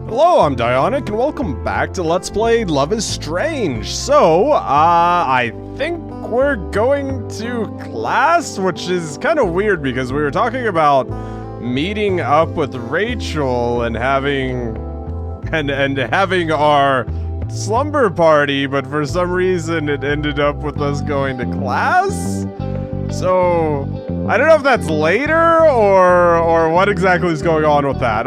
Hello, I'm Dieonik, and welcome back to Let's Play Love is Strange. So, I think we're going to class, which is kind of weird because we were talking about meeting up with Rachel and having having our slumber party, but for some reason it ended up with us going to class. So, I don't know if that's later or what exactly is going on with that.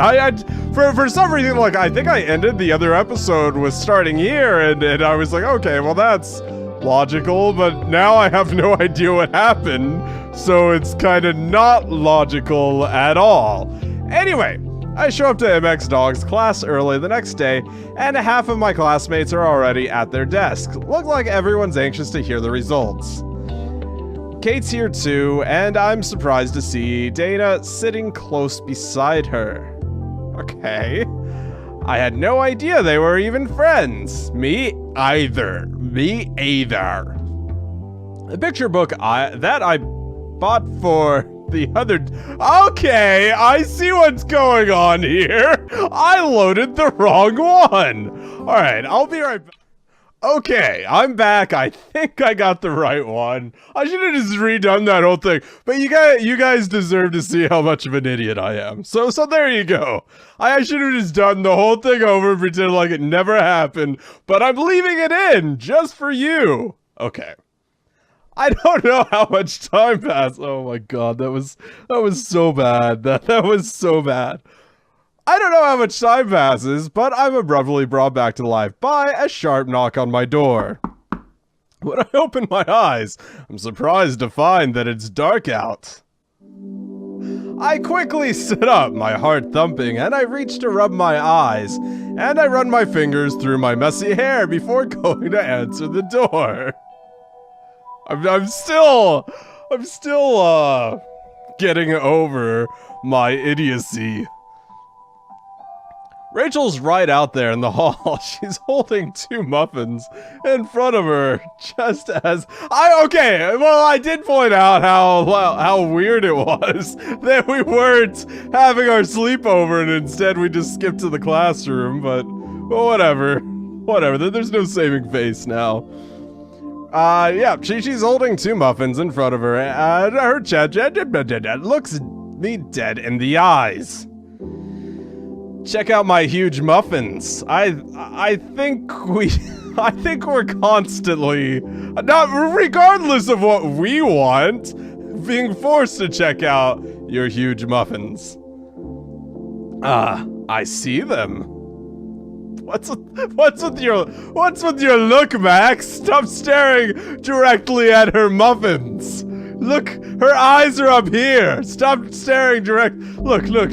For some reason, like, I think I ended the other episode with starting here, and I was like, okay, well that's logical, but now I have no idea what happened, so it's kind of not logical at all. Anyway, I show up to MX Dog's class early the next day, and half of my classmates are already at their desks. Look like everyone's anxious to hear the results. Kate's here too, and I'm surprised to see Dana sitting close beside her. Okay. I had no idea they were even friends. Me either. The picture book that I bought for the other... Okay, I see what's going on here. I loaded the wrong one. Alright, I'll be right back. Okay, I'm back. I think I got the right one. I should have just redone that whole thing. But you guys deserve to see how much of an idiot I am. So there you go. I should have just done the whole thing over and pretend like it never happened. But I'm leaving it in just for you. Okay. I don't know how much time passed. Oh my god, that was so bad. That was so bad. I don't know how much time passes, but I'm abruptly brought back to life by a sharp knock on my door. When I open my eyes, I'm surprised to find that it's dark out. I quickly sit up, my heart thumping, and I reach to rub my eyes, and I run my fingers through my messy hair before going to answer the door. I'm still getting over my idiocy. Rachel's right out there in the hall. She's holding 2 muffins in front of her, just as I did point out how weird it was that we weren't having our sleepover and instead we just skipped to the classroom, but whatever, there's no saving face now. Yeah, she's holding 2 muffins in front of her, and her chat looks me dead in the eyes. Check out my huge muffins. I think we're constantly, not regardless of what we want, being forced to check out your huge muffins. I see them. What's with your look, Max? Stop staring directly at her muffins. Look, her eyes are up here. Stop staring direct. Look. Look,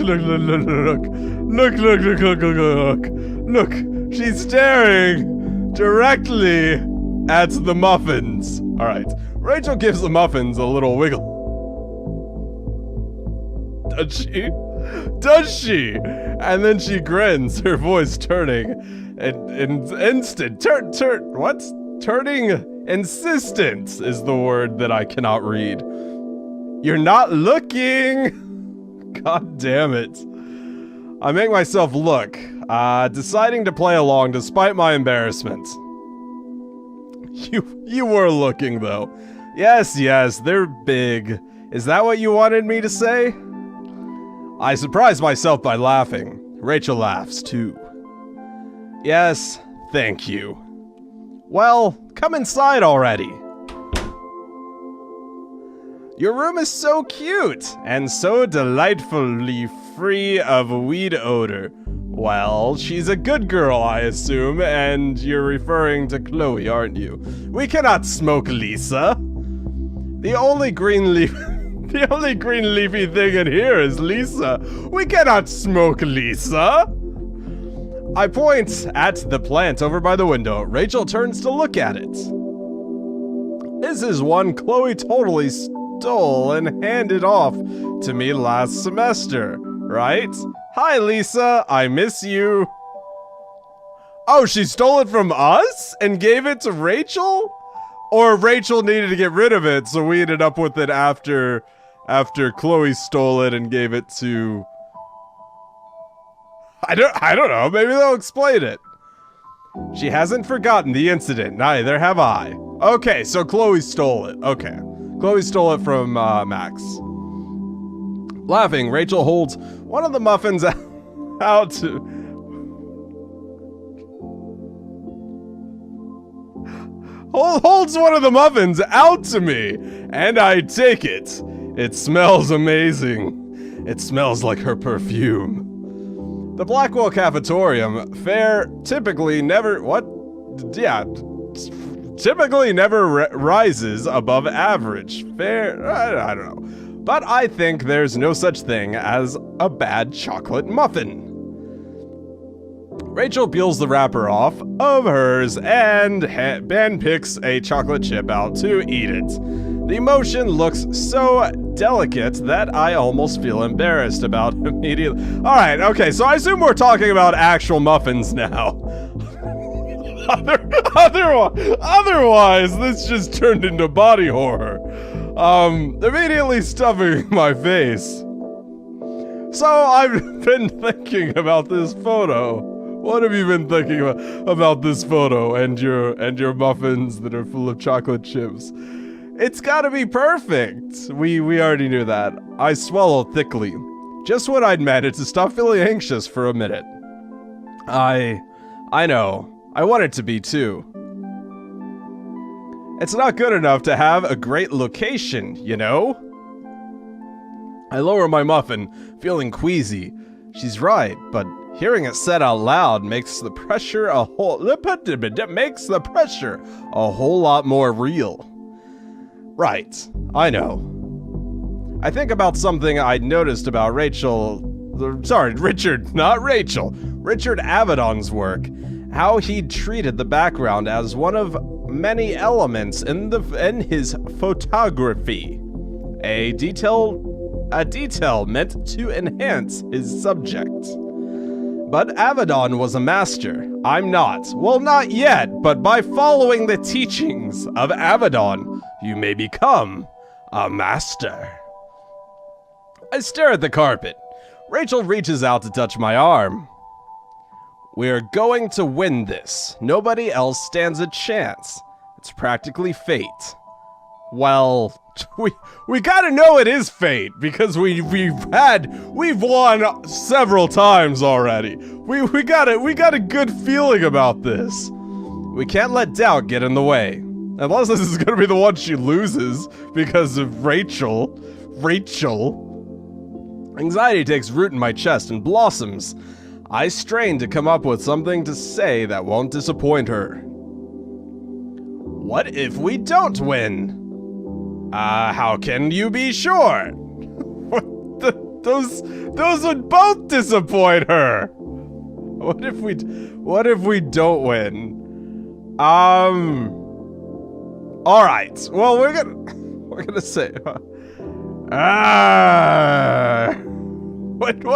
she's staring directly at the muffins. All right, Rachel gives the muffins a little wiggle. Does she? And then she grins, her voice turning Turning insistent is the word that I cannot read. You're not looking. God damn it. I make myself look, deciding to play along despite my embarrassment. You were looking, though. Yes, they're big. Is that what you wanted me to say? I surprise myself by laughing. Rachel laughs, too. Yes, thank you. Well, come inside already. Your room is so cute, and so delightfully free of weed odor. Well, she's a good girl, I assume, and you're referring to Chloe, aren't you? We cannot smoke Lisa. The only green leafy thing in here is Lisa. We cannot smoke Lisa. I point at the plant over by the window. Rachel turns to look at it. This is one Chloe totally stole and handed off to me last semester, right? Hi, Lisa, I miss you. Oh, she stole it from us and gave it to Rachel? Or Rachel needed to get rid of it, so we ended up with it after Chloe stole it and gave it to... I don't know. Maybe they'll explain it. She hasn't forgotten the incident. Neither have I. Okay, so Chloe stole it. Okay. Chloe stole it from Max. Laughing, Rachel holds one of the muffins out to... holds one of the muffins out to me, and I take it. It smells amazing. It smells like her perfume. The Blackwell Cafetorium fare typically never... What? Yeah. Typically never rises above average. Fare... I don't know. But I think there's no such thing as a bad chocolate muffin. Rachel peels the wrapper off of hers and Ben picks a chocolate chip out to eat it. The motion looks so delicate that I almost feel embarrassed about immediately. Alright, okay, so I assume we're talking about actual muffins now. Otherwise, this just turned into body horror. Immediately stuffing my face. So I've been thinking about this photo. What have you been thinking about this photo and your muffins that are full of chocolate chips? It's gotta be perfect. We already knew that. I swallowed thickly. Just when I'd managed to stop feeling anxious for a minute. I know. I want it to be too. It's not good enough to have a great location, you know? I lower my muffin, feeling queasy. She's right, but hearing it said out loud makes the pressure a whole lot more real. Right, I know. I think about something I'd noticed about Richard, not Rachel. Richard Avedon's work. How he'd treated the background as one of many elements in his photography. A detail meant to enhance his subject. But Avedon was a master. I'm not. Well, not yet, but by following the teachings of Avedon, you may become a master. I stare at the carpet. Rachel reaches out to touch my arm. We're going to win this. Nobody else stands a chance. It's practically fate. Well, we gotta know it is fate because we've won several times already. We got a good feeling about this. We can't let doubt get in the way. Unless this is gonna be the one she loses because of Rachel. Anxiety takes root in my chest and blossoms. I strain to come up with something to say that won't disappoint her. What if we don't win? How can you be sure? Those would both disappoint her. What if we don't win? All right. Well, we're gonna say. What do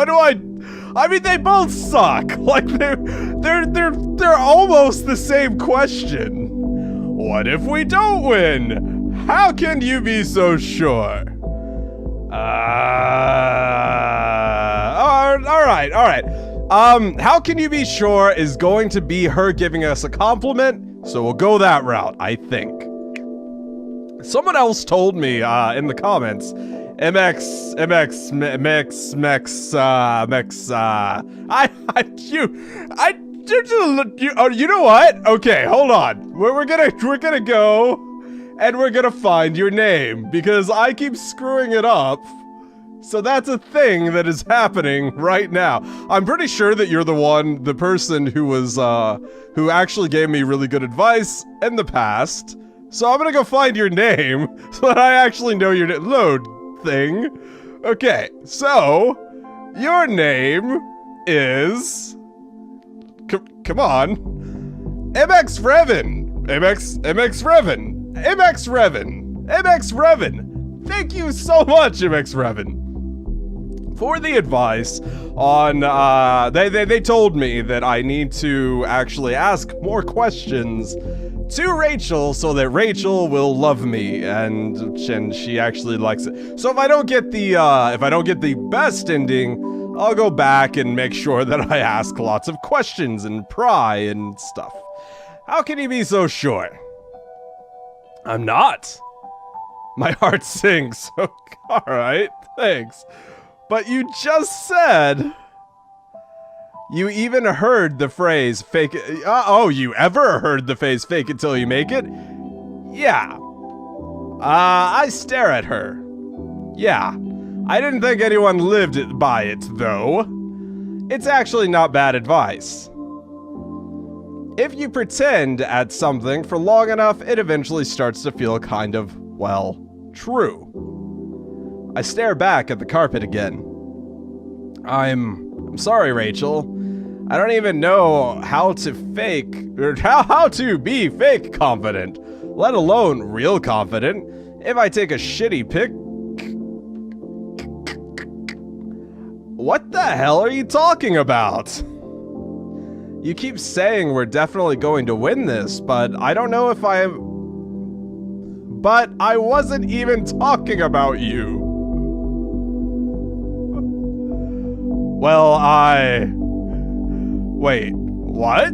I mean, they both suck. Like they're almost the same question. What if we don't win? How can you be so sure? All right. How can you be sure is going to be her giving us a compliment, so we'll go that route, I think. Someone else told me in the comments, you know what? Okay, hold on. We're gonna go and we're gonna find your name because I keep screwing it up. So that's a thing that is happening right now. I'm pretty sure that you're the person who was who actually gave me really good advice in the past. So I'm gonna go find your name so that I actually know your load thing. Okay, so your name is come on, MX Revan. Thank you so much, MX Revan, for the advice on, they told me that I need to actually ask more questions to Rachel so that Rachel will love me and she actually likes it. So if I don't get the best ending, I'll go back and make sure that I ask lots of questions and pry and stuff. How can you be so sure? I'm not. My heart sinks. Alright, thanks. But you just said... You even heard the phrase fake it. Oh, you ever heard the phrase fake it till you make it? Yeah. I stare at her. Yeah. I didn't think anyone lived by it, though. It's actually not bad advice. If you pretend at something for long enough, it eventually starts to feel kind of, well, true. I stare back at the carpet again. I'm sorry, Rachel. I don't even know how to fake, or how to be fake confident, let alone real confident. If I take a shitty pic... What the hell are you talking about? You keep saying we're definitely going to win this, but I don't know if I am... But I wasn't even talking about you. Well, Wait, what?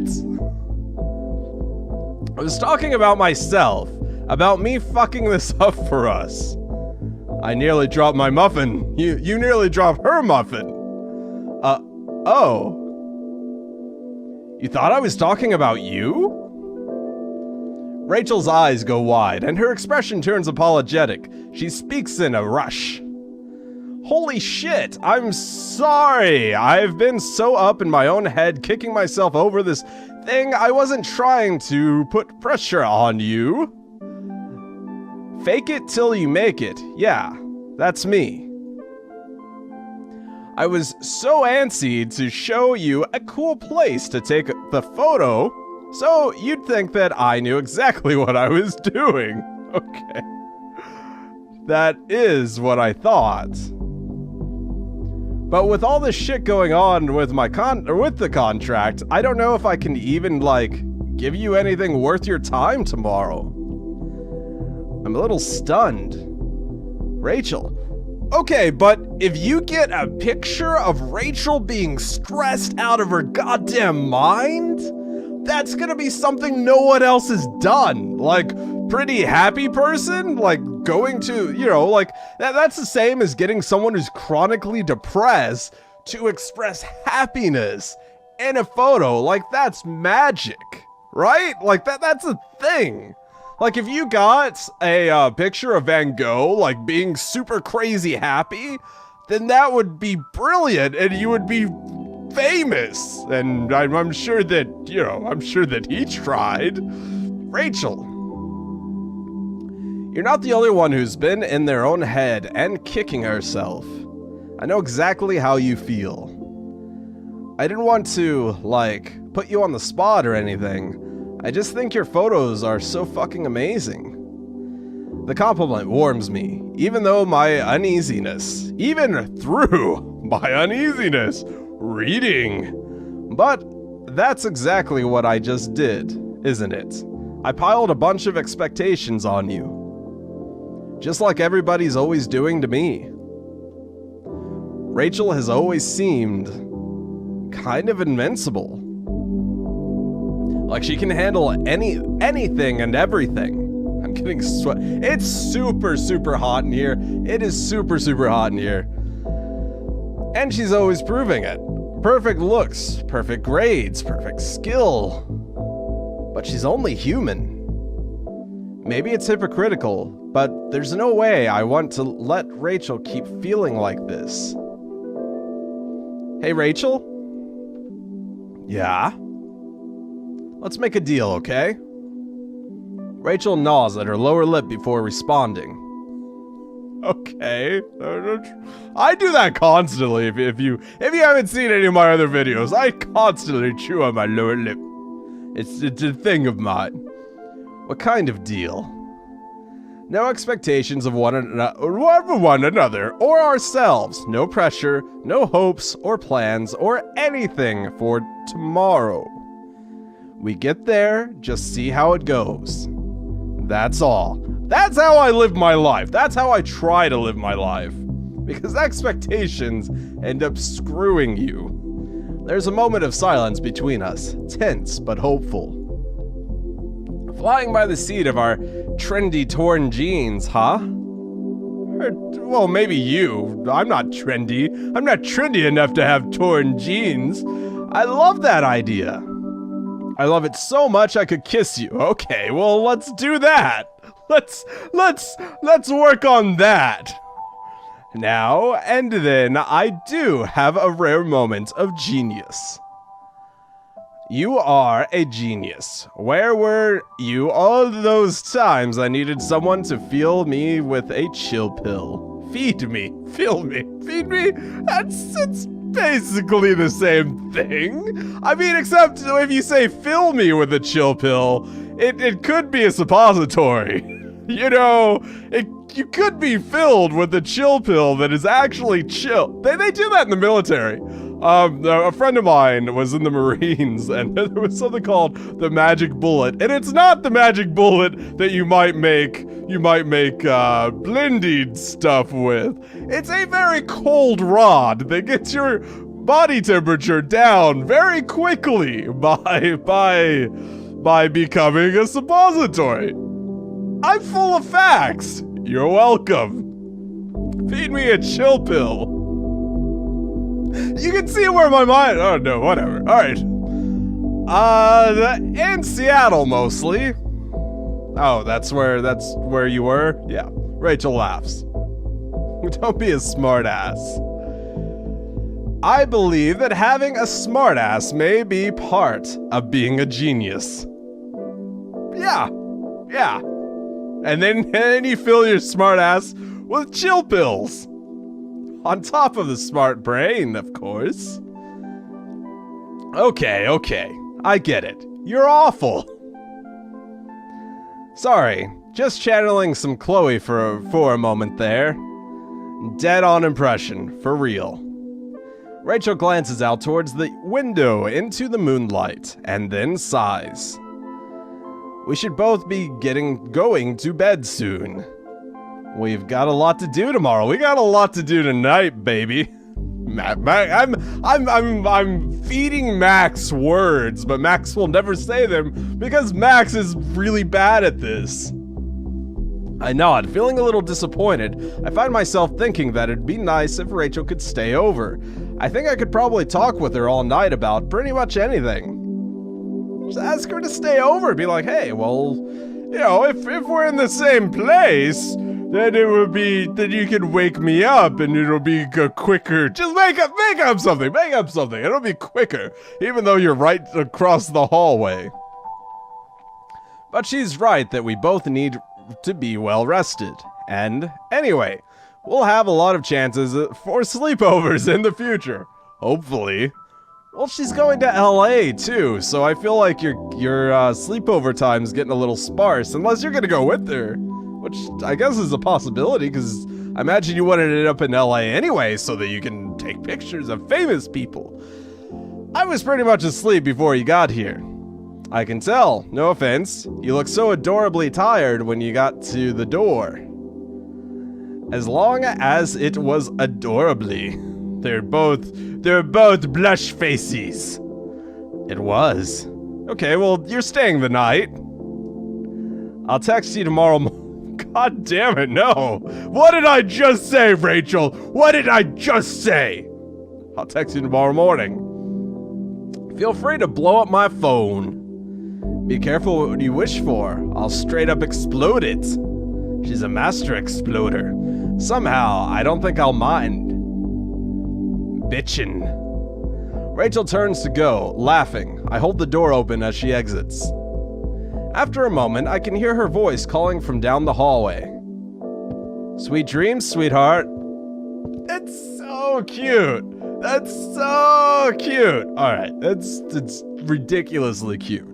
I was talking about myself, about me fucking this up for us. I nearly dropped my muffin. You nearly dropped her muffin. Oh. You thought I was talking about you? Rachel's eyes go wide, and her expression turns apologetic. She speaks in a rush. Holy shit, I'm sorry. I've been so up in my own head, kicking myself over this thing. I wasn't trying to put pressure on you. Fake it till you make it. Yeah, that's me. I was so antsy to show you a cool place to take the photo, so you'd think that I knew exactly what I was doing. Okay. That is what I thought. But with all this shit going on with my with the contract, I don't know if I can even, like, give you anything worth your time tomorrow. I'm a little stunned. Rachel. Okay, but if you get a picture of Rachel being stressed out of her goddamn mind, that's gonna be something no one else has done. Like, pretty happy person, like, going to, you know, like, that's the same as getting someone who's chronically depressed to express happiness in a photo. Like, that's magic, right? Like, that's a thing. Like, if you got a picture of Van Gogh, like, being super crazy happy, then that would be brilliant, and you would be famous. And I'm sure that, you know, I'm sure that he tried. Rachel. You're not the only one who's been in their own head and kicking herself. I know exactly how you feel. I didn't want to, like, put you on the spot or anything. I just think your photos are so fucking amazing. The compliment warms me, even through my uneasiness, reading. But that's exactly what I just did, isn't it? I piled a bunch of expectations on you. Just like everybody's always doing to me. Rachel has always seemed kind of invincible. Like she can handle anything and everything. I'm getting sweat. It's super, super hot in here. It is super, super hot in here. And she's always proving it. Perfect looks, perfect grades, perfect skill. But she's only human. Maybe it's hypocritical, but there's no way I want to let Rachel keep feeling like this. Hey, Rachel? Yeah? Let's make a deal, okay? Rachel gnaws at her lower lip before responding. Okay. I do that constantly. If you haven't seen any of my other videos, I constantly chew on my lower lip. It's a thing of mine. What kind of deal? No expectations of one another or ourselves. No pressure, no hopes or plans or anything for tomorrow. We get there, just see how it goes. That's all. That's how I live my life. That's how I try to live my life. because expectations end up screwing you. There's a moment of silence between us, tense but hopeful. Flying by the seat of our trendy torn jeans, huh? Well, maybe you. I'm not trendy. I'm not trendy enough to have torn jeans. I love that idea. I love it so much I could kiss you. Okay, well, let's do that. Let's work on that. Now and then I do have a rare moment of genius. You are a genius. Where were you all those times I needed someone to fill me with a chill pill? Feed me, fill me, feed me? It's basically the same thing. I mean, except if you say fill me with a chill pill, it could be a suppository. You know, you could be filled with a chill pill that is actually chill. They do that in the military. A friend of mine was in the Marines, and there was something called the magic bullet, and it's not the magic bullet that you might make blended stuff with. It's a very cold rod that gets your body temperature down very quickly by becoming a suppository. I'm full of facts. You're welcome. Feed me a chill pill. You can see where my mind... Oh, no, whatever. All right. In Seattle, mostly. Oh, that's where you were? Yeah. Rachel laughs. Don't be a smartass. I believe that having a smartass may be part of being a genius. Yeah. And then you fill your smartass with chill pills. On top of the smart brain, of course. Okay. I get it. You're awful. Sorry, just channeling some Chloe for a moment there. Dead on impression, for real. Rachel glances out towards the window into the moonlight, and then sighs. We should both be going to bed soon. We've got a lot to do tomorrow. We got a lot to do tonight, baby. I'm feeding Max words, but Max will never say them because Max is really bad at this. I nod, feeling a little disappointed. I find myself thinking that it'd be nice if Rachel could stay over. I think I could probably talk with her all night about pretty much anything. Just ask her to stay over. Be like, hey, well, you know, if we're in the same place, then then you can wake me up and it'll be a quicker, just make up something, it'll be quicker, even though you're right across the hallway. But she's right that we both need to be well rested, and anyway, we'll have a lot of chances for sleepovers in the future, hopefully. Well, she's going to LA too, so I feel like your sleepover time's getting a little sparse, unless you're gonna go with her. Which I guess is a possibility, because I imagine you wanted it up in LA anyway so that you can take pictures of famous people. I was pretty much asleep before you got here. I can tell, no offense. You look so adorably tired when you got to the door. As long as it was adorably. They're both blush faces. It was. Okay, well, you're staying the night. I'll text you tomorrow morning. God damn it, no. What did I just say, Rachel? What did I just say? I'll text you tomorrow morning. Feel free to blow up my phone. Be careful what you wish for. I'll straight up explode it. She's a master exploder. Somehow, I don't think I'll mind. Bitchin'. Rachel turns to go, laughing. I hold the door open as she exits. After a moment, I can hear her voice calling from down the hallway. Sweet dreams, sweetheart. That's so cute. That's so cute. Alright, it's ridiculously cute.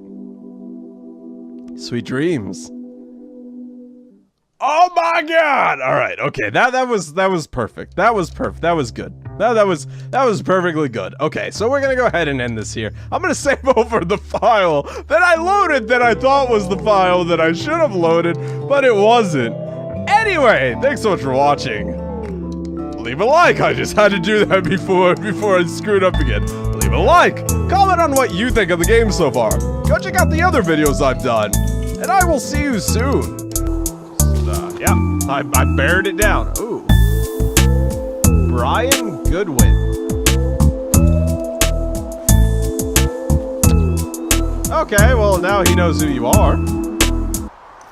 Sweet dreams. Oh my god! Alright, okay, that was perfect. That was perfect. That was good. That was perfectly good. Okay, so we're gonna go ahead and end this here. I'm gonna save over the file that I loaded that I thought was the file that I should have loaded, but it wasn't. Anyway, thanks so much for watching. leave a like. I just had to do that before I screwed up again. Leave a like. Comment on what you think of the game so far. Go check out the other videos I've done. And I will see you soon. Yeah, I bared it down. Ooh. Brian Goodwin. Okay, well now he knows who you are.